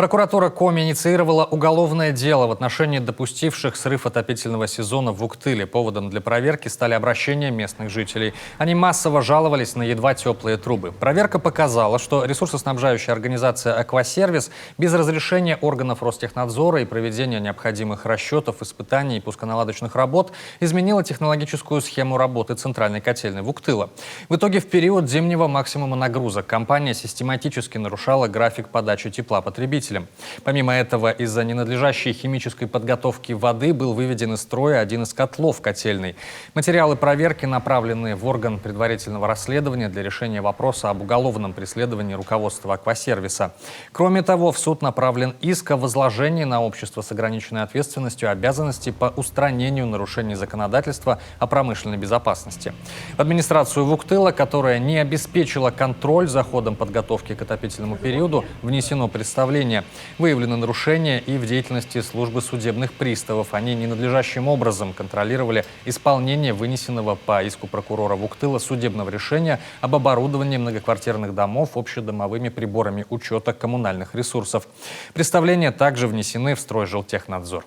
Прокуратура Коми инициировала уголовное дело в отношении допустивших срыв отопительного сезона в Уктыле. Поводом для проверки стали обращения местных жителей. Они массово жаловались на едва теплые трубы. Проверка показала, что ресурсоснабжающая организация «Аквасервис» без разрешения органов Ростехнадзора и проведения необходимых расчетов, испытаний и пусконаладочных работ изменила технологическую схему работы центральной котельной в Уктыле. В итоге в период зимнего максимума нагрузок компания систематически нарушала график подачи тепла потребителям. Помимо этого, из-за ненадлежащей химической подготовки воды был выведен из строя один из котлов котельной. Материалы проверки направлены в орган предварительного расследования для решения вопроса об уголовном преследовании руководства Аквасервиса. Кроме того, в суд направлен иск о возложении на общество с ограниченной ответственностью обязанностей по устранению нарушений законодательства о промышленной безопасности. В администрацию Уктыла, которая не обеспечила контроль за ходом подготовки к отопительному периоду, внесено представление. Выявлены нарушения и в деятельности службы судебных приставов. Они ненадлежащим образом контролировали исполнение вынесенного по иску прокурора Уктыла судебного решения об оборудовании многоквартирных домов общедомовыми приборами учета коммунальных ресурсов. Представления также внесены в Стройжилтехнадзор.